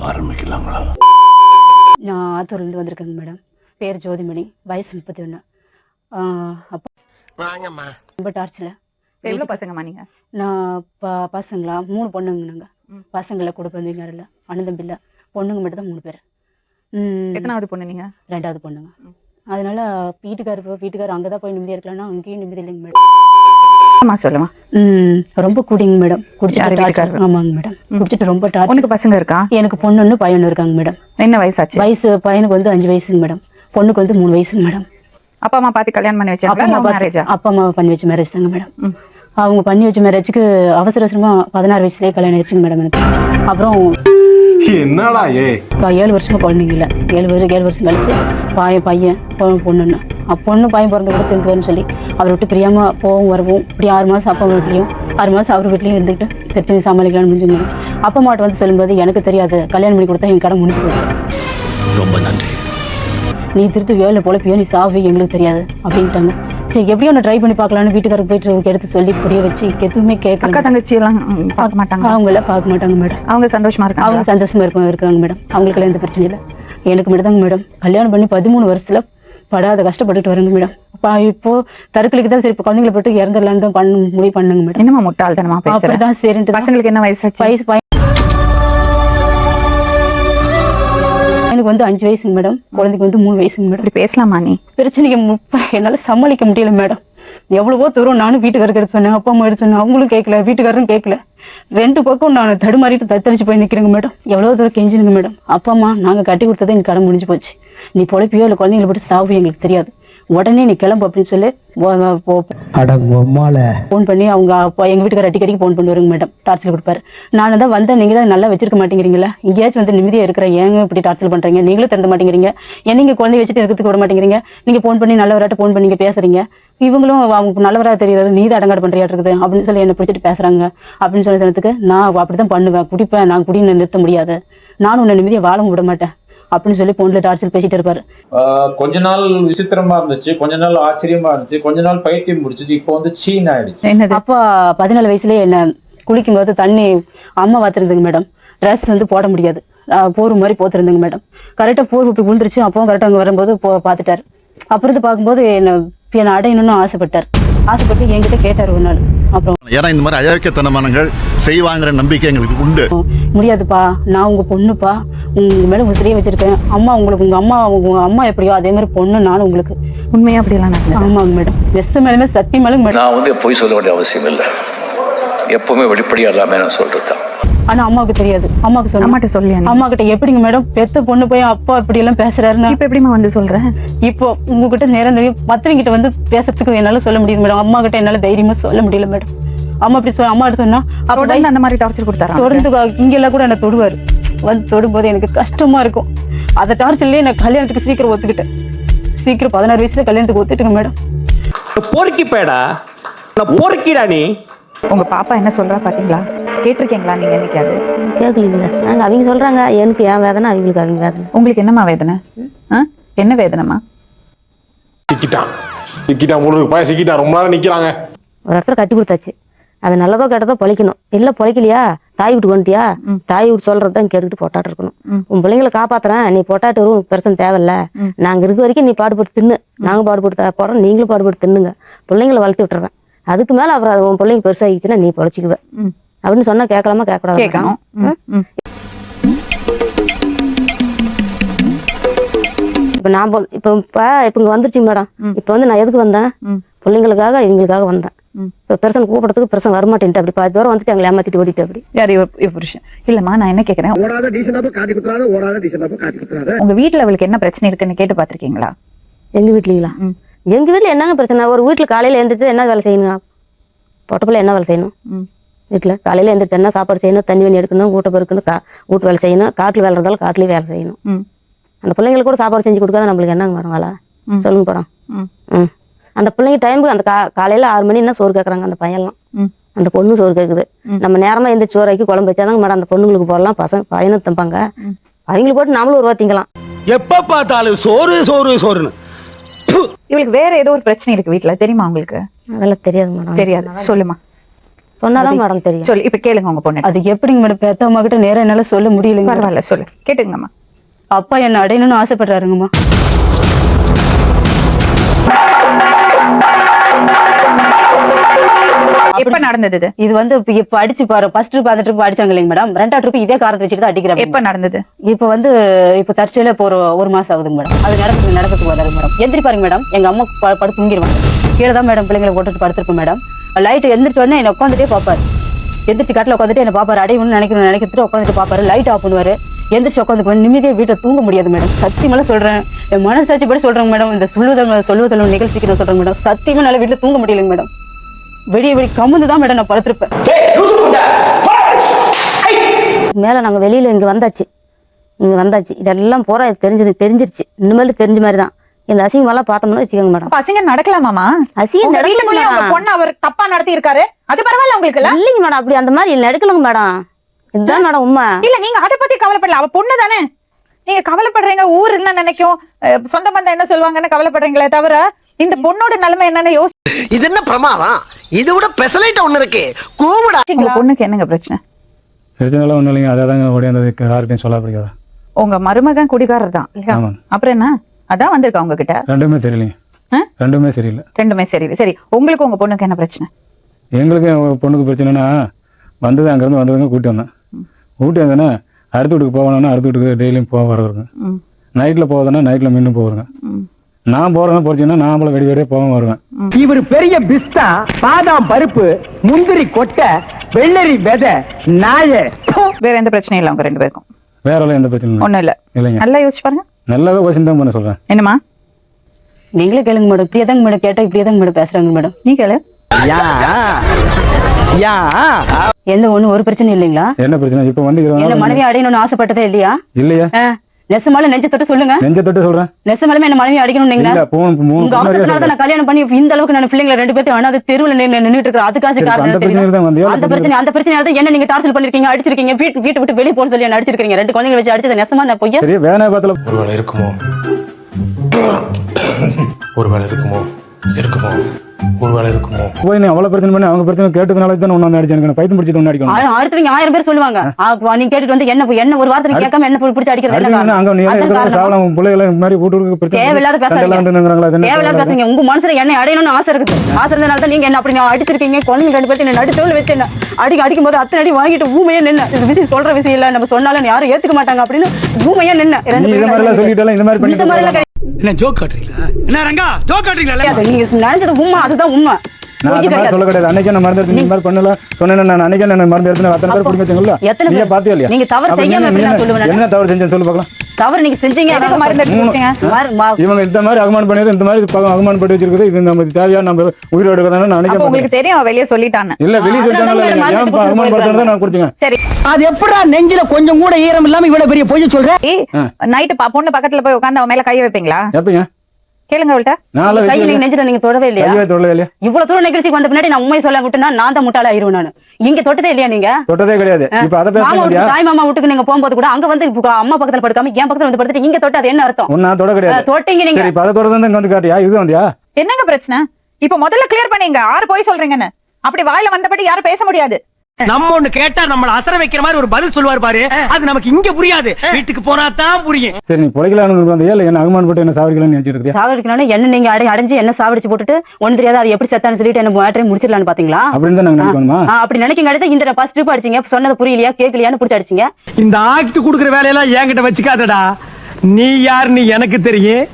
ஆரம்பிக்கலாங்களா? நான் ஆத்தூர்லேருந்து வந்திருக்கேங்க மேடம். பேர் ஜோதிமணி, வயசு 31. அப்போ வாங்கம்மா. ரொம்ப டார்ச்சில். எவ்வளோ பசங்கம்மா நீங்கள்? நான் பசங்களா 3 பொண்ணுங்க. நாங்கள் பசங்களை கூட பிறந்தவங்க யாரும் இல்லை, அண்ணன் தம்பி இல்லை, பொண்ணுங்க மட்டும் தான் 3 பேர். எத்தனாவது பொண்ணு நீங்கள்? 2வது பொண்ணுங்க. அதனால வீட்டுக்காரர் அங்கே தான் போய் நிம்மதியாக இருக்கலாம்னா அங்கேயும் நிம்மதி இல்லைங்க மேடம். சொல்லுமா. ரொம்ப கூடிங்க மேடம். குடிச்சிட்டு ஆமாங்க மேடம், குடிச்சிட்டு ரொம்ப டார்ச்சர். உனக்கு பசங்க இருக்கா? எனக்கு பொண்ணு ஒன்று பையன் ஒன்று இருக்காங்க மேடம். என்ன வயசாச்சு? வயசு பையனுக்கு வந்து 5 வயசுங்க மேடம், பொண்ணுக்கு வந்து 3 வயசுங்க மேடம். அப்பா அம்மா பார்த்து கல்யாணம் பண்ணி வச்சாங்க? அப்பா அம்மா பண்ணி வச்ச மேரேஜ் தாங்க மேடம். அவங்க பண்ணி வச்ச மேரேஜுக்கு அவசரமா 16 வயசுலேயே கல்யாணம் ஆயிடுச்சுங்க மேடம் எனக்கு. அப்புறம் என்னடா 7 வருஷமா குழந்தைங்க இல்லை. 7 வருஷம் கழிச்சு பையன் பொண்ணுன்னு பொண்ணு பையன் பிறந்த கூட தெரிஞ்சுவாருன்னு சொல்லி அவரை விட்டு பிரியாம போகவும் வரவும் இப்படி 6 மாதம் அப்பா வீட்லையும் 6 மாதம் அவர் வீட்லையும் இருந்துக்கிட்டு பிரச்சனை சமாளிக்கலாம்னு முடிஞ்சுங்க. அப்பா அம்மாட்ட வந்து சொல்லும்போது எனக்கு தெரியாது, கல்யாணம் பண்ணி கொடுத்தா என் கடை முடிஞ்சு போச்சு. ரொம்ப நன்றி. நீ திருத்து வேலை பொழைப்பியோ, நீ சாவு, எங்களுக்கு தெரியாது அப்படின்ட்டாங்க. சரி எப்படியும் ஒன்று ட்ரை பண்ணி பார்க்கலான்னு வீட்டுக்காரருக்கு போயிட்டு எடுத்து சொல்லி புரிய வச்சு எதுவுமே கேட்கல. அக்கா தங்கச்சி எல்லாம் பார்க்க மாட்டாங்க? அவங்க எல்லாம் பார்க்க மாட்டாங்க மேடம். அவங்க சந்தோஷமா இருக்காங்க? அவங்க சந்தோஷமா இருக்காங்க மேடம். அவங்களுக்கெல்லாம் எந்த பிரச்சனை இல்லை. எனக்கு மட்டும் தாங்க மேடம் கல்யாணம் பண்ணி 13 வருஷத்துல படாத கஷ்டப்பட்டுட்டு வரேங்க மேடம். இப்போ தற்கொலைக்கு தான் சரி, இப்போ குழந்தைங்களை போட்டு இறந்துடலான்னு தான் முடிவு பண்ணுங்க மேடம். என்னமா முட்டாள்தனமா அப்படிதான் சரின்ட்டு. பசங்களுக்கு என்ன வயசு? எனக்கு வந்து 5 வயசுங்க மேடம், குழந்தைக்கு வந்து 3 வயசுங்க மேடம். இப்படி பேசலாமா நீ? பிரச்சனைக்கு என்னால சமாளிக்க முடியல மேடம். எவ்வளவோ தூரம் நானும் வீட்டுக்காரருக்கு எடுத்து சொன்னேன், அப்பா அம்மா எடுத்து சொன்னேன், அவங்களும் கேட்கல, வீட்டுக்காரரும் கேட்கல. 2 பக்கம் நான் தடுமாறிட்டு தத்தளிச்சு போய் நிற்கிறேங்க மேடம். எவ்வளோ தூரம் கெஞ்சினுங்க மேடம். அப்பா அம்மா நாங்கள் கட்டி கொடுத்தது எங்கள் கடை முடிஞ்சு போச்சு, நீ பொழைப்பியோ இல்லை குழந்தைங்களை போட்டு சாவு எங்களுக்கு தெரியாது, உடனே நீ கிளம்பு அப்படின்னு சொல்லி ஃபோன் பண்ணி அவங்க அப்பா எங்கள் வீட்டுக்கார அடிக்கடிக்கு ஃபோன் பண்ணி வருங்க மேடம். டார்ச்சர் கொடுப்பாரு. நான் தான் வந்தேன், நீங்கள் தான் நல்லா வச்சிருக்க மாட்டேங்கிறீங்களா, எங்கேயாச்சும் வந்து நிம்மதியாக இருக்கிறேன், ஏங்க இப்படி டார்ச்சர் பண்ணுறீங்க, நீங்களும் திறந்த மாட்டேங்கிறீங்க, ஏன் நீங்கள் குழந்தை வச்சுட்டு இருக்கிறதுக்கு விட மாட்டேங்கிறீங்க, நீங்கள் ஃபோன் பண்ணி நல்லவராட்ட ஃபோன் பண்ணி பேசுறீங்க, இவங்களும் அவங்க நல்லவராக தெரியாது, நீ தான் அடங்காடு பண்ணுறியா இருக்குது அப்படின்னு சொல்லி என்னை பிடிச்சிட்டு பேசுகிறாங்க அப்படின்னு சொல்லி சொன்னதுக்கு நான் அப்படி தான் பண்ணுவேன், குடிப்பேன், நான் குடி நிறுத்த முடியாது, நானும் உன்னை நிம்மதியாக வாழ விட மாட்டேன் அப்படின்னு சொல்லி போன்ல டார்ச்சர் பேசிட்டு இருப்பாரு. கொஞ்ச நாள் விசித்திரமா இருந்துச்சு, கொஞ்ச நாள் ஆச்சரியமா இருந்துச்சு, கொஞ்ச நாள் பைத்தியம் முடிச்சிச்சு, இப்போ வந்து சீன் ஆயிடுச்சு. அப்பா 14 வயசுலயே என்ன குளிக்கும் போது தண்ணி அம்மா வாத்துருந்துங்க மேடம். ட்ரெஸ் வந்து போட முடியாது, போர் மாதிரி போத்துருந்துங்க மேடம். கரெக்டாக போர் இப்படி விழுந்துருச்சு. அப்பவும் கரெக்டாக அங்கே வரும்போது பார்த்துட்டாரு. அப்புறம் பார்க்கும்போது என்ன அடையணும்னு ஆசைப்பட்டு என்கிட்ட கேட்டார் ஒரு நாள். அப்புறம் ஏன்னா இந்த மாதிரி அயோக்கியத்தனமானங்கள் செய்வாங்கிற நம்பிக்கை எங்களுக்கு உண்டு. முடியாதுப்பா, நான் உங்க பொண்ணுப்பா, உங்க மேல உசிரியே வச்சிருக்கேன், அம்மா உங்களுக்கு உங்க அம்மா எப்படியோ அதே மாதிரி பொண்ணு நானும் உங்களுக்கு. உண்மையா அப்படிலாம்? ஆமாங்க மேடம், வெஸ்ட் மேலுமே சத்தியமாலும் மேடம். நான் வந்து பொய் சொல்ல வேண்டிய அவசியம் இல்லை, எப்பவுமே வெளிப்படையா எல்லாமே நான் சொல்றதுதான். ஆனா அம்மாவுக்கு தெரியாது. அம்மாட்ட சொல்லியா? அம்மா கிட்ட எப்படிங்க மேடம் பெத்த பொண்ணு போய் அப்பா இப்படி எல்லாம் பேசுறாருன்னா இப்ப எப்படிமா வந்து சொல்றேன்? இப்போ உங்ககிட்ட நேரம் மத்தவங்க கிட்ட வந்து பேசுறதுக்கு என்னால சொல்ல முடியுது மேடம், அம்மா கிட்ட என்னால தைரியமா சொல்ல முடியல மேடம். அம்மா அப்படி அம்மா கிட்ட சொன்னா அப்ப அந்த மாதிரி டார்ச்சர் கொடுத்தாரு. தொடர்ந்து இங்க எல்லாம் கூட என்ன தொடுவாரு. வந்து தொடும்போது எனக்கு கஷ்டமா இருக்கும். அந்த டார்ச்சர்லயே நான் கல்யாணத்துக்கு சீக்கிரம் ஒத்துக்கிட்டேன். சீக்கிரம் 16 வயசுல கல்யாணத்துக்கு ஒத்துட்டுங்க மேடம். பொறுக்கி பேடா, நான் பொறுக்கிடா. நீ உங்க பாப்பா என்ன சொல்றா பாத்தீங்களா? கேட்டிருக்கீங்களா நீங்க? என்னைக்காது கேட்கலீங்களா? நாங்கள் அவங்க சொல்றாங்க எனக்கு என் வேதனை, அவங்களுக்கு அவங்க வேதனை. உங்களுக்கு என்னம்மா வேதனை? என்ன வேதனைமா? சிக்கிட்டான் முழுக்கு பையன் சிக்கிட்டான், ரொம்ப நேரம் நிக்கிறாங்க. ஒரு இடத்துல கட்டி கொடுத்தாச்சு, அது நல்லதோ கெட்டதோ பொழைக்கணும். இல்ல பொழைக்கலையா தாய் வீட்டுக்கு வந்துட்டியா, தாய் வீட்டு சொல்றதுதான் கேட்டுக்கிட்டு பொட்டாட்டு இருக்கணும். உன் பிள்ளைங்களை காப்பாத்துறேன், நீ பொட்டாட்டு வரும், பிரச்சனை தேவையில்ல, நாங்க இருக்க வரைக்கும் நீ பாடுபட்டு தின்னு, நாங்க பாடுபட்டு போறோம், நீங்களும் பாடுபட்டு தின்னுங்க, பிள்ளைங்களை வளர்த்து விட்டுறேன், அதுக்கு மேல அப்புறம் உன் பிள்ளைங்க பெருசாகிச்சுன்னா நீ பொழைச்சிக்குவ அப்படின்னு சொன்னா கேட்கலாமா? கேட்கக்கூடாது. இப்ப நான் இப்ப இங்க வந்துருச்சுங்க மேடம். இப்ப வந்து நான் எதுக்கு வந்தேன்? பிள்ளைங்களுக்காக இவங்களுக்காக வந்தேன். இப்ப பெருசன் கூப்பிடறதுக்கு பெருசன் வரமாட்டேன்ட்டு அப்படி 10 தூரம் வந்துட்டு எங்களை ஏமாத்திட்டு ஓடிட்டு அப்படி. யாரு புருஷன்? இல்லம்மா நான் என்ன கேக்குறேன், உங்க வீட்டுல அவளுக்கு என்ன பிரச்சனை இருக்குன்னு கேட்டு பாத்திருக்கீங்களா? எங்க வீட்லீங்களா? எங்க வீட்டுல என்னங்க பிரச்சனை? ஒரு வீட்டுல காலையில எழுந்திரிச்சு என்ன வேலை செய்யணுங்க? பொட்டப்பிள்ள என்ன வேலை செய்யணும்? வீட்டுல காலையில எழுந்திரிச்சு என்ன சாப்பாடு செய்யணும், தண்ணி வண்ணி எடுக்கணும், வீட்டை பெருக்கணும், வீட்டு வேலை செய்யணும், காட்டுல வேலை இருந்தாலும் காட்டுலயே வேலை செய்யணும். அந்த பிள்ளைங்களுக்கு கூட சாப்பாடு செஞ்சு கொடுக்காத நம்மளுக்கு என்னங்க மேடம் வேலை சொல்லுங்க படம். அந்த பிள்ளைங்க டைமுக்கு அந்த காலையில 6 மணி என்ன சோறு கேட்கறாங்க அந்த பையன்லாம், அந்த பொண்ணு சோறு கேட்குது. நம்ம நேரமா எந்த சோறாக்கி குழம்பு வச்சாதாங்க மேடம் அந்த பொண்ணுங்களுக்கு போடலாம், பையனும் தம்பாங்க, அவங்களுக்கு போட்டு நம்மளும் ஒரு வாத்திங்கலாம். எப்ப பார்த்தாலும் சோறு சோறு சோறுன்னு. இவளுக்கு வேற ஏதோ ஒரு பிரச்சனை இருக்கு வீட்டுல, தெரியுமா உங்களுக்கு? அதெல்லாம் தெரியாது மேடம். தெரியாது, சொல்லுமா. சொன்னாதான் மேடம் தெரியும். சொல்லு, இப்ப கேளுங்க உங்க பொண்ணு. அது எப்படிங்க மேடம் பெத்தவங்க கிட்ட நேரம் என்னால சொல்ல முடியலைங்க. பரவாயில்ல, சொல்லு, கேட்டுங்கம்மா. அப்பா என்ன அடையணும்னு ஆசைப்படுறாருங்கம்மா. எப்ப நடந்தது இது? இது வந்து இப்ப அடிச்சு பாரு, ஃபர்ஸ்ட் ட்ரிப் அந்த ட்ரிப் அடிச்சாங்க இல்லைங்க மேடம், ரெண்டாவது ட்ரிப் இதே காரணத்தை வச்சுட்டு அடிக்கிறாங்க. எப்ப நடந்தது? இப்ப வந்து இப்ப தற்செயல இப்போ ஒரு மாசம் ஆகுதுங்க மேடம். அது நடக்கிறதுக்கு வராது மேடம். எந்திரி பாருங்க மேடம், எங்க அம்மா படுத்து தூங்கிடுவாங்க. கீழே தான் மேடம் பிள்ளைங்களை போட்டுட்டு படுத்திருப்பேன் மேடம். லைட் எந்திரிச்ச உடனே என்ன உட்காந்துட்டே பாப்பாரு. எந்திரிச்சு கட்டில உட்காந்துட்டு என்ன பாப்பாரு, அடையணும்னு நினைக்கிறதுட்டு உட்காந்துட்டு பாப்பாரு. லைட் ஆஃப் பண்ணுவாரு. எந்திரிச்சு உட்காந்து நிம்மதியா வீட்டை தூங்க முடியாது மேடம். சத்தியமெல்லாம் சொல்றேன், என் மனசாட்சி படி சொல்றேங்க மேடம். இந்த சொல்லுவதல் நிகழ்ச்சிக்கு நான் சொல்றேன் மேடம். சத்தியமா நல்ல வீட்டுல தூங்க முடியலைங்க மேடம். வெடிய கம்முந்து தான் மேடம் நான் படுத்திருப்பேன். மேல நாங்க வெளியில இங்க வந்தாச்சு இதெல்லாம் போற தெரிஞ்சிருச்சு. இனிமேல் தெரிஞ்ச மாதிரி தான் இந்த அசிங்கமெல்லாம் பார்த்தோம்னா வச்சுக்கோங்க மேடம். அசிங்கம் நடக்கலாமாமா? அசிங்கம் வீட்டுக்குள்ளே உங்க பொண்ணு அவர் தப்பா நடத்தி இருக்காரு, அது பரவாயில்ல உங்களுக்கு? இல்லைங்க மேடம், அப்படி அந்த மாதிரி நடக்கலங்க மேடம். இதுதான் மேடம் உண்மை. இல்ல, நீங்க அதை பத்தி கவலைப்படல. அவ பொண்ணு தானே, நீங்க கவலைப்படுறீங்க. ஊர் என்ன நினைக்கும், சொந்த பந்தம் என்ன சொல்லுவாங்கன்னு கவலைப்படுறீங்களே தவிர இந்த பொண்ணோட நிலைமை என்னன்னு இது என்ன பிரமாதம்? இது விட பெசலைட் ஒண்ணு இருக்கு. கூவுடா. உங்க பொண்ணுக்கு என்னங்க பிரச்சனை? பிரச்சனை ஒன்றும் இல்லைங்க. அதான் ஓடியாந்தது யாருக்கும் சொல்ல பிடிக்காதா. உங்க மருமகன் குடிகாரர் தான் இல்லையா? அப்புறம் என்ன, அதான் வந்திருக்கா உங்ககிட்ட? ரெண்டுமே சரியில்லைங்க. ரெண்டுமே சரியில்லை. ரெண்டுமே சரியில்லை. சரி, உங்களுக்கு உங்க பொண்ணுக்கு என்ன பிரச்சனை? எங்களுக்கு என் பொண்ணுக்கு பிரச்சனைனா வந்தது அங்கேருந்து வந்ததுங்க கூட்டி வந்தேன்னா அடுத்த வீட்டுக்கு போகணும்னா அடுத்த வீட்டுக்கு டெய்லியும் போக வருங்க. நைட்டில் போகுதுன்னா நைட்டில் மீண்டும் போகுதுங்க. நான் போறேன்னா போச்சுன்னா நாமள வெடியே போக வருவேன். இவர் பெரிய பிஸ்தா, பாதாம் பருப்பு, முந்திரி கொட்டை, வெள்ளரி விதை, நாய. வேற எந்த பிரச்சனையும் இல்லை உங்க ரெண்டு பேருக்கும்? வேற எந்த பிரச்சனையும் ஒண்ணும் இல்ல. இல்லைங்க. நல்லா யோசிச்சு பாருங்க. நல்லாவே கொஸ்டின் தான் பண்ண சொல்றேன். என்னமா நீங்களே கேளுங்க மேடம். இப்படியே தாங்க மேடம் கேட்டா இப்படியே தாங்க மேடம் பேசுறாங்க மேடம். நீ கேளு. எந்த ஒரு பிரச்சனை இல்லைங்களா? என்ன பிரச்சனை? இப்ப வந்து என்ன மனைவி அடையணும்னு ஆசைப்பட்டதே இல்லையா? இல்லையா? நெசமால நெஞ்ச தொட்டு சொல்லுங்க. நெஞ்ச தொட்டு சொல்றேன். நெசமாலுமே என்ன மனைவி அடிக்கணும் நான் கல்யாணம் பண்ணி இந்த அளவுக்கு நான் பிள்ளைங்களை ரெண்டு பேர்த்தையும் அனாதை தெருவில் நின்றுட்டு இருக்கேன். அதுக்காக காரணம் அந்த பிரச்சனை தான் என்ன நீங்க டார்ச்சர் பண்ணிருக்கீங்க, அடிச்சிருக்கீங்க, வீட்டு விட்டு வெளியே போக சொல்லி அடிச்சிருக்கீங்க. ரெண்டு குழந்தைகளை வச்சு அடிச்சது நெசமா நான் பொய்யா? ஒருவேளை இருக்குமோ ஒருவேளை இருக்குமோ போய் நீ அவ்வளவு பிரச்சனை பண்ணி அவங்க பிரச்சனை கேட்டதுனால தான் ஒன்னு அடிச்சு எனக்கு பைத்தியம் பிடிச்சது ஒன்னு அடிக்கணும். அடுத்தவங்க 1000 பேர் சொல்லுவாங்க. நீ கேட்டுட்டு வந்து என்ன ஒரு வார்த்தை கேட்காம என்ன பிடிச்சி அடிக்கிறது? அங்க நீ சாவலாம் பிள்ளைகளை இந்த மாதிரி போட்டு பிரச்சனை தேவையில்லாத பேசுறீங்க. உங்க மனசுல என்ன அடையணும்னு ஆசை இருக்குது. ஆசை இருந்தனால தான் நீங்க என்ன அப்படி அடிச்சிருக்கீங்க. குழந்தைங்க ரெண்டு பேர்த்து நடுத்தோல் வச்சு என்ன அடிக்கும் போது அத்தனை அடி வாங்கிட்டு ஊமையா நின்று இது விஷயம் சொல்ற விஷயம் இல்ல, நம்ம சொன்னாலும் யாரும் ஏத்துக்க மாட்டாங்க அப்படின்னு ஊமையா நின்று இந்த மாதிரி என்ன ஜோக் காட்டுறீங்களா? என்ன ரங்கா ஜோக் காட்டுறீங்களா? நீங்க நினைச்சது உண்மை, அதுதான் உண்மை. சொல்ல கிடையாது. அன்னைக்கு நான் மருந்து எடுத்து மாதிரி பண்ணல சொன்னேன். நான் அன்னைக்கு நான் மருந்து எடுத்து அத்தனை பேர் குடிக்க வச்சுங்களா? நீங்க பாத்தியா இல்லையா? நீங்க தவறு செய்யாம என்ன தவறு செஞ்சேன்னு சொல்லு பார்க்கலாம். தவறு நீங்க செஞ்சீங்க. இவங்க இந்த மாதிரி அகமானம் பண்ணியது, இந்த மாதிரி அகமானம் பண்ணி வச்சிருக்குது. இது நம்ம தேவையா நம்ம உயிரோடு இருக்கிறதா நினைக்கிறேன். உங்களுக்கு தெரியும் வெளியே சொல்லிட்டாங்க. இல்ல வெளியே சொல்லிட்டாங்க. அகமானம் படுத்துறத நான் குடிச்சேங்க. சரி, அது எப்படா நெஞ்சில கொஞ்சம் கூட ஈரம் இல்லாம இவ்வளவு பெரிய பொய் சொல்ற? நைட்டு பொண்ணு பக்கத்துல போய் உட்கார்ந்து அவன் மேல கைய வைப்பீங்களா? எப்பங்க கேளுங்க அவள்கிட்ட. நீங்க தொடவே இல்லையா? இவ்வளவு தூரம் நிகழ்ச்சிக்கு வந்த பின்னாடி நான் உண்மை சொல்ல விட்டுனா நான் தான் முட்டாள ஆயிருவேன். நான் இங்க தொட்டதே இல்லையா? நீங்க தொட்டதே கிடையாது. இப்ப அத பேசுறீங்க. தாய் மாமா வீட்டுக்கு நீங்க போகும்போது கூட அங்க வந்து அம்மா பக்கத்துல படுக்காம என் பக்கத்துல வந்து படுத்துட்டு இங்க தொட்டது என்ன அர்த்தம்? நான் தொட கிடையாது. தொட்டீங்க நீங்க. இப்ப அத தொடர்ந்து இங்க வந்து காட்டியா? இது வந்தியா? என்னங்க பிரச்சனை? இப்ப முதல்ல கிளியர் பண்ணீங்க. யாரு போய் சொல்றீங்கன்னு. அப்படி வாயில வந்தபடி யாரும் பேச முடியாது. நம்ம ஒண்ணு கேட்டா நம்மள அசர வைக்கிற மாதிரி ஒரு பதில் சொல்லுவார் பாரு, அது நமக்கு இங்க புரியாது, வீட்டுக்கு போனா தான் புரியும். சரி, நீ பொழைக்கலாம்னு வந்தியா இல்ல என்ன அகமானம் போட்டு என்ன சாவடிக்கலாம்னு நினைச்சிருக்கியா? சாவடிக்கலாம்னு என்ன நீங்க அடைஞ்சு என்ன சாவடிச்சு போட்டுட்டு ஒன்னு தெரியாது அது எப்படி செத்தான்னு சொல்லிட்டு என்ன மேட்டரை முடிச்சிடலாம்னு பாத்தீங்களா? அப்படின்னு தான் நாங்க நினைக்கணுமா? அப்படி நினைக்கங்க. அடுத்து இந்த ஃபர்ஸ்ட் ட்ரிப் அடிச்சீங்க, சொன்னது புரியலையா கேட்கலையான்னு புடிச்சு அடிச்சீங்க. இந்த ஆக்ட் குடுக்குற வேலையெல்லாம் என்கிட்ட வச்சுக்காதடா. நீ யாருன்னு எனக்கு தெரியும்,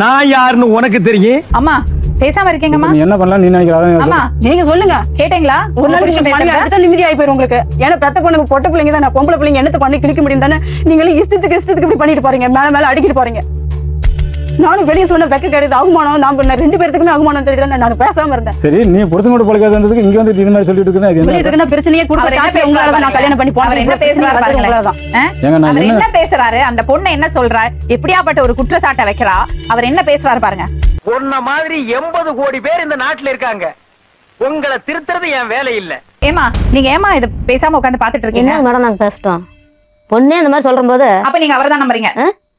நான் யாருன்னு உனக்கு தெரியும். அம்மா பேசாம இருக்கீங்கம்மா. நீ என்ன பண்ணலாம் நீ நினைக்கிறீங்க? அம்மா நீங்க சொல்லுங்க. கேட்டீங்களா? ஒரு நிமிஷம் பேசுங்க. நிம்மதி ஆயி போயிரும் உங்களுக்கு. ஏன்னா பெத்த பொண்ணுக்கு பொட்ட பிள்ளைங்க தான், பொம்பளை பிள்ளைங்க என்னத்த பண்ணி கிழிக்க முடியும் தானே? நீங்களும் இஷ்டத்துக்கு இப்படி பண்ணிட்டு போறீங்க, மேல அடிக்கிட்டு போறீங்க. நானும் வெளியே சொன்ன வெக்க கிடையாது, அவமானம். நான் பண்ண ரெண்டு பேருக்குமே அவமானம் தெரியுது. நான் பேசாம இருந்தேன். சரி, நீ புருஷன் கூட பொழைக்காததுக்கு இங்க வந்து இது மாதிரி சொல்லிட்டு இருக்கேன். இது என்ன பிரச்சனையே கொடுத்து உங்களால நான் கல்யாணம் பண்ணி போறேன். என்ன பேசுறாரு பாருங்க. அவர் என்ன பேசுறாரு, அந்த பொண்ணு என்ன சொல்றா, எப்படியாப்பட்ட ஒரு குற்றச்சாட்டை வைக்கிறா, அவர் என்ன பேசுறாரு பாருங்க. உன்ன மாதிரி 80 கோடி பேர் இந்த நாட்டுல இருக்காங்க. உங்களை திருத்துறது என் வேலை இல்ல. ஏமா நீங்க ஏமா இத பேசாம உட்கார்ந்து பாத்துட்டு இருக்கீங்க? என்ன மேடம் நாங்க பேசிட்டோம். பொண்ணே இந்த மாதிரி சொல்ற போது அப்ப நீங்க அவரை தான் நம்புறீங்க?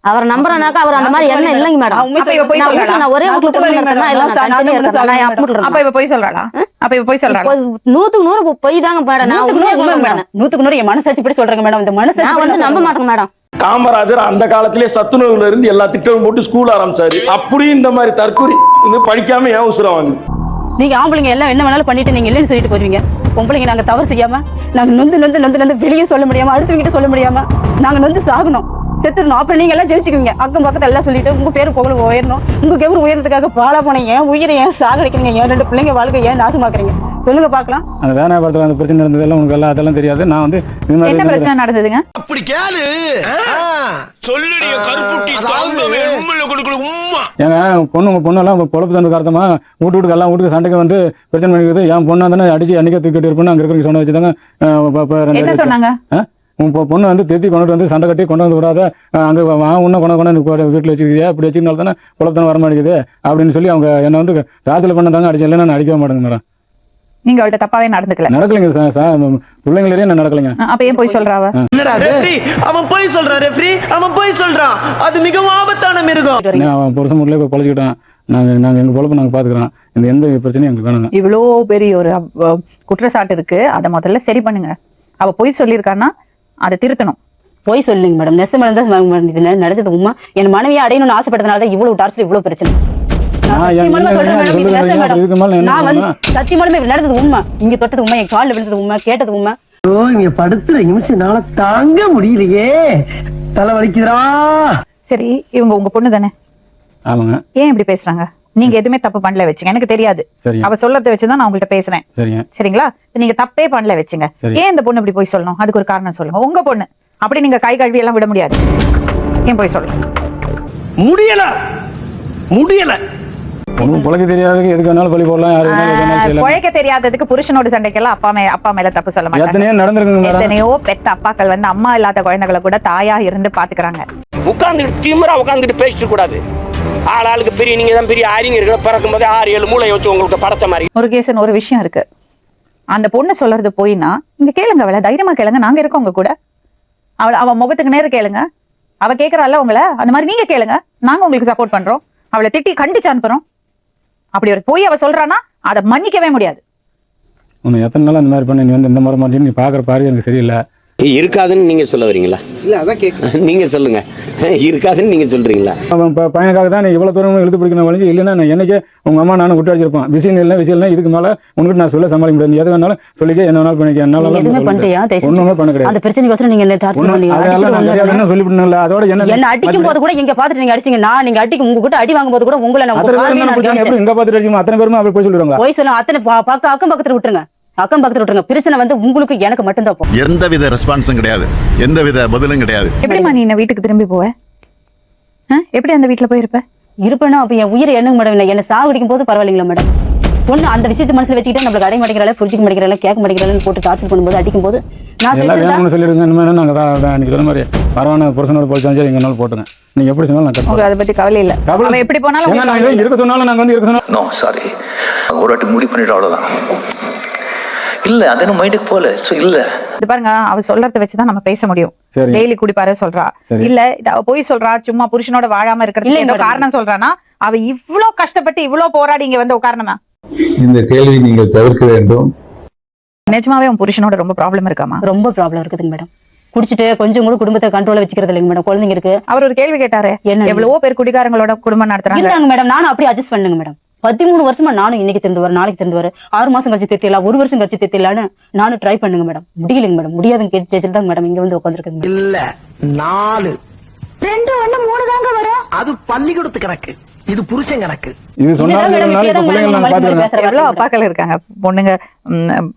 அவரை நம்புறனாக்கா அவர் அந்த மாதிரி என்ன இல்லைங்க மேடம். அப்ப இவ போய் சொல்றாளா? நான் ஒரே வீட்டுல குடும்பம் நடத்தினா இல்ல நான் தனித்தனியா இருக்கேன். நான் அப்படி இருக்கேன். அப்ப இவ போய் சொல்றாளா? அப்ப இவ போய் சொல்றாளா? 100க்கு 100 பொய் தாங்க மேடம். நான் உண்மையா சொல்றேன் மேடம். 100க்கு 100 என் மனசாட்சி படி சொல்றேங்க மேடம். இந்த மனசாட்சி நான் வந்து நம்ப மாட்டேங்க மேடம். காமராஜர் அந்த காலத்திலே சத்துணவுல இருந்து எல்லா திட்டமும் போட்டு ஸ்கூல் ஆரம்பிச்சாரு. அப்படியும் இந்த மாதிரி தற்கொலை இது படிக்காம ஏன் உசுரம் வாங்க? நீங்க ஆம்பளைங்க எல்லாம் என்ன வேணாலும் பண்ணிட்டு நீங்க இல்லைன்னு சொல்லிட்டு போயிருவீங்க. பொம்பளைங்க நாங்க தவறு செய்யாம நாங்க நொந்து வெளியே சொல்ல முடியாம அடுத்தவங்கிட்ட சொல்ல முடியாம நாங்க நொந்து சாகணும், செத்துடணும். அப்புறம் நீங்க எல்லாம் ஜெயிச்சுக்குவீங்க. அக்கம் பக்கத்துல எல்லாம் சொல்லிட்டு உங்க பேரு புகழ் உயரணும், உங்க கெவரு உயரத்துக்காக பாலா போன ஏன் உயிரை ஏன் சாகடிக்கிறீங்க, ஏன் 2 பிள்ளைங்க வாழ்க்கை ஏன் நாசமாக்குறீங்க சொல்லுங்க பாக்கலாம். அந்த வேணாபுரத்தில் அந்த பிரச்சனை நடந்ததெல்லாம் உங்களுக்கு எல்லாம் அதெல்லாம் தெரியாது. நான் வந்து இது என்ன மாதிரி பிரச்சனை நடந்ததுங்க? அப்படி கேளு சொல்லுடைய கருப்புட்டி தாங்கவே உண்மையில கொடுக்கல உம்மா. ஏங்க உங்க பொண்ணெல்லாம் பொழப்பு தந்து காரணமா வீட்டுக்கு எல்லாம் வீட்டுக்கு சண்டைக்கு வந்து பிரச்சனை பண்ணிக்குது. என் பொண்ணா தானே அடிச்சு அன்னைக்கே தூக்கிட்டு இருப்பேன். அங்கே இருக்கிற சொன்ன வச்சுதாங்க என்ன சொன்னாங்க? உன் பொண்ணு வந்து திருத்தி கொண்டு வந்து சண்டை கட்டி கொண்டு வந்து விடாத, அங்கே உன்ன கொண்டு வீட்டில் வச்சுக்கிறியா, இப்படி வச்சுக்கனால தானே பொழப்பு வர மாட்டேங்குது அப்படின்னு சொல்லி அவங்க என்னை வந்து டார்ச்சர் பண்ணதாங்க அடிச்சு இல்லைன்னா நான் அடிக்கவே மாட்டேங்க மேடம். நீங்க அவள்கிட்ட தப்பாவே நடந்துக்கல? நடக்கலைங்க பிள்ளைங்களே நான் நடக்கலைங்க. அப்ப ஏன் போய் சொல்றாவ? அவன் போய் சொல்றான் ரெஃப்ரி, அவன் போய் சொல்றான். அது மிகவும் ஆபத்தான மிருகம். அவன் புருஷன் முறையிலே போய் பொழைச்சிக்கிட்டான். நாங்கள் எங்கள் பொழப்பு நாங்கள் பார்த்துக்கிறோம். இந்த எந்த பிரச்சனையும் எங்களுக்கு வேணுங்க. இவ்வளோ பெரிய ஒரு குற்றச்சாட்டு இருக்கு, அதை முதல்ல சரி பண்ணுங்க. அவ போய் சொல்லியிருக்கான்னா அதை திருத்தணும். போய் சொல்லுங்க மேடம். நெசமடம் தான் இது நடந்தது உண்மை. என் மனைவியை அடையணும்னு ஆசைப்பட்டதுனால தான் இவ்வளவு டார்ச்சர், இவ்வளவு பிரச்சனை. சத்தியமாலுமே நடந்தது உண்மை. இங்க தொட்டது உண்மை, என் காலில் விழுந்தது உண்மை, கேட்டது உண்மை. இங்க படுத்துற நிமிஷம்னால தாங்க முடியலையே, தலை வலிக்குதுடா. சரி, இவங்க உங்க பொண்ணு தானே? ஆமாங்க. ஏன் இப்படி பேசுறாங்க? நீங்க எதுவுமே தப்பு பண்ணல வச்சுங்க, எனக்கு தெரியாது. அவ சொல்லறத வச்சுதான் நான் உங்கள்ட்ட பேசுறேன். சரிங்களா? நீங்க தப்பே பண்ணல வச்சுங்க. ஏன் இந்த பொண்ணு இப்படி போய் சொல்லணும்? அதுக்கு ஒரு காரணம் சொல்லுங்க. உங்க பொண்ணு அப்படி நீங்க கை கழுவி எல்லாம் விட முடியாது. ஏன் போய் சொல்லணும்? முடியல ஒன்றும் பொழைக்க தெரியாது, எதுக்கு வேணாலும் பழி போடலாம், யாரு வேணாலும் எது வேணாலும் செய்யலாம். பொழைக்க தெரியாததுக்கு புருஷனோட சண்டைக்கெல்லாம் அப்பா மேல தப்பு சொல்ல மாட்டாங்க. எத்தனையோ நடந்திருக்குங்க. எத்தனையோ பெத்த அப்பாக்கள் வந்து அம்மா இல்லாத குழந்தைகளை கூட தாயா இருந்து பாத்துக்கிறாங்க. உட்கார்ந்துட்டு திமிரா உட்கார்ந்துட்டு பேசிட்டு கூடாது. ஆளுக்கு பெரிய நீங்க தான் பெரிய அறிஞர்கள் பிறக்கும் போது 6-7 மூளை வச்சு உங்களுக்கு படைச்ச மாதிரி. ஒரு கேசன் ஒரு விஷயம் இருக்கு. அந்த பொண்ணு சொல்றது போயினா இங்க கேளுங்க, அவளை தைரியமா கேளுங்க. நாங்க இருக்கோம் உங்க கூட. அவ முகத்துக்கு நேரம் கேளுங்க. அவ கேக்குறாள் உங்களை, அந்த மாதிரி நீங்க கேளுங்க. நாங்க உங்களுக்கு சப்போர்ட் பண்றோம். அவளை திட்டி கண்டிச்சு அனுப்புறோம். அப்படி ஒரு போய் அவ சொல்றானா அதை மன்னிக்கவே முடியாது. உன்னை எத்தனை நாள் அந்த மாதிரி பண்ண, நீ வந்து இந்த மாதிரி மாதிரி நீ பாக்குற பாரு எனக்கு சரியில்லை. இருக்காதுன்னு நீங்க சொல்ல வரீங்களா? இல்ல அதான் கேட்க நீங்க சொல்லுங்க. இருக்காதுன்னு நீங்க சொல்றீங்களா? அவன் பையனுக்காக தான் நீ இவ்வளவு தூரம் இழுத்து பிடிக்கணும் வழிஞ்சு. இல்லைன்னா நான் என்னைக்கே உங்க அம்மா நானும் விட்டு அடிச்சிருப்பான். விஷயம் இல்லை இதுக்கு மேல உனக்கு நான் சொல்ல சமாளிக்க முடியாது. நீ எது வேணாலும் சொல்லிக்க, என்ன வேணாலும் பண்ணிக்க. ஒண்ணுமே பண்ண கிடையாது. அந்த பிரச்சனைக்கு நீங்க சொல்லிவிடணும்ல. அதோட என்ன அடிக்கும் போது கூட எங்க பாத்துட்டு நீங்க அடிச்சீங்க. நீங்க அடிக்கும் உங்க கிட்ட அடி வாங்கும் போது கூட உங்களை எப்படி எங்க பாத்துட்டு அடிச்சோம் அத்தனை பேருமே அப்படி போய் சொல்லுவாங்க. போய் சொல்லுங்க. அத்தனை அக்கம் பக்கத்துல விட்டுருங்க. அக்கம் பக்கத்துல விட்டுருங்க. பிரச்சனை வந்து உங்களுக்கு எனக்கு மட்டும்தான் போகும். எந்தவித ரெஸ்பான்ஸும் கிடையாது, எந்தவித பதிலும் கிடையாது. எப்படிமா நீ வீட்டுக்கு திரும்பி போவ? எப்படி அந்த வீட்டுல போயிருப்ப? இருப்பேன்னா அப்ப என் உயிரை என்னங்க மேடம்? என்ன சாவடிக்கும் போது பரவாயில்லைங்களா மேடம்? பொண்ணு அந்த விஷயத்தை மனசுல வச்சுக்கிட்டு நம்மளுக்கு அடைய மாட்டேங்கிறாள், புரிஞ்சிக்க மாட்டேங்கிறாள், கேட்க மாட்டேங்கிறாள் போட்டு டார்ச்சர் பண்ணும்போது அடிக்கும் போது நான் சொல்லிடுங்க. நாங்க சொன்ன மாதிரி வரவான புருஷனோட போயிட்டு எங்கனாலும் போட்டுங்க. நீங்க எப்படி சொன்னாலும் நான் அதை பத்தி கவலை இல்ல. எப்படி போனாலும் இருக்க சொன்னாலும் நாங்க வந்து இருக்க சொன்னாலும் நோ சாரி, ஒரு வாட்டி முடிவு பண்ணிட்டு அவ்வளவுதான். இல்ல அது என்ன மைண்டுக்கு போல. சோ இல்ல இது பாருங்க, அவ சொல்றத வச்சுதான் நம்ம பேச முடியும். டெய்லி குடிப்பாரு சொல்றா, இல்ல அவ போய் சொல்றா, சும்மா புருஷனோட வாழாம இருக்கிறது ஏதோ காரணம் சொல்றானா? அவ இவ்ளோ கஷ்டப்பட்டு இவ்ளோ போராடி இங்க வந்து உட்காரணுமா? இந்த கேள்வி நீங்கள் தவிர்க்க வேண்டும். நிஜமாவே உன் புருஷனோட ரொம்ப ப்ராப்ளம் இருக்காமா? ரொம்ப ப்ராப்ளம் இருக்குதுங்க மேடம். குடிச்சிட்டு கொஞ்சம் கூட குடும்பத்தை கண்ட்ரோல வச்சுக்கிறது இல்லைங்க மேடம். குழந்தைங்க இருக்கு. அவர் ஒரு கேள்வி கேட்டாரு, எவ்வளவோ பேர் குடிகாரங்களோட குடும்பம் நடத்துறாங்க மேடம். நானும் அப்படியே அட்ஜஸ்ட் பண்ணுங்க மேடம். 13 வருஷமா நானும் இன்னைக்கு தெரிந்து நாளைக்கு தெரிந்து 6 மாசம் கழிச்சு தெரியலாம், 1 வருஷம் கழிச்சு தெரியலான்னு நானும் ட்ரை பண்ணுங்க மேடம். முடியலைங்க மேடம். முடியாதுன்னு கேட்டு ஜெயிச்சு தான் மேடம் இங்க வந்து உட்காந்துருக்கேன். இல்ல 4 2 1 3 தாங்க வரும். அது பள்ளிக்கூடத்து கணக்கு, இது புருஷன் கணக்கு. இது எவ்வளவு அப்பாக்கள் இருக்காங்க. பொண்ணுங்க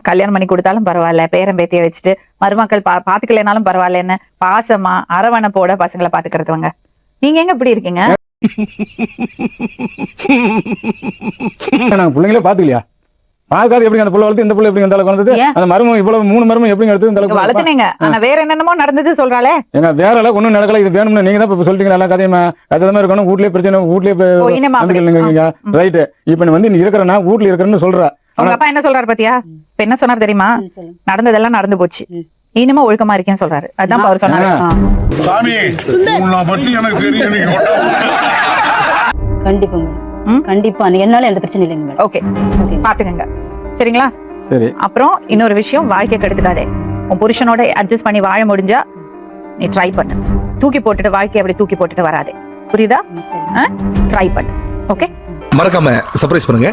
கல்யாணம் பண்ணி கொடுத்தாலும் பரவாயில்ல, பேரன் பேத்திய வச்சுட்டு மருமக்கள் பாத்துக்கலனாலும் பரவாயில்லன்னு பாசமா அரவணைப்போட பசங்களை பாத்துக்கிறதுவங்க. நீங்க எங்க இப்படி இருக்கீங்க? நாங்க பிள்ளைங்களே பாத்துக்கலையா? பாக்காது எப்படி அந்த புள்ள வளர்த்து இந்த புள்ள எப்படி அந்த அளவுக்கு வளர்ந்தது? அந்த மருமம் இவ்வளவு 3 மருமம் எப்படி எடுத்து இந்த அளவுக்கு வளர்த்துனீங்க? ஆனா வேற என்னென்னமோ நடந்தது சொல்றாளே. ஏங்க வேற எல்லாம் ஒண்ணும் நடக்கல. இது வேணும்னு நீங்க தான் இப்ப சொல்லிட்டீங்க. எல்லாம் கதையுமா கசதமா இருக்கணும். வீட்லயே பிரச்சனை, வீட்லயே ரைட். இப்ப நீ வந்து நீ இருக்கிறனா வீட்ல இருக்கிறன்னு சொல்ற. அவங்க அப்பா என்ன சொல்றாரு பாத்தியா? இப்ப என்ன சொன்னார் தெரியுமா? நடந்ததெல்லாம் நடந்து போச்சு, இனிமே ஒழுக்கமா இருக்கேன்னு சொல்றாரு. அதான் அவர் சொன்னாரு. சாமி உன்னை பத்தி எனக்கு தெரியும். கண்டிப்பா மேடம், கண்டிப்பா என்னால எந்த பிரச்சனையும் இல்லைங்க மேடம். ஓகே, பாத்துக்கங்க சரிங்களா? சரி. அப்புறம் இன்னொரு விஷயம், வாழ்க்கை கெடுத்துக்காதே. உன் புருஷனோட அட்ஜஸ்ட் பண்ணி வாழ முடிஞ்சா நீ ட்ரை பண்ணு. தூக்கி போட்டுட்டு வாழ்க்கையை அப்படி தூக்கி போட்டுட்டு வராதே, புரியுதா? ட்ரை பண்ணு. ஓகே, மறக்காம சர்ப்ரைஸ் பண்ணுங்க.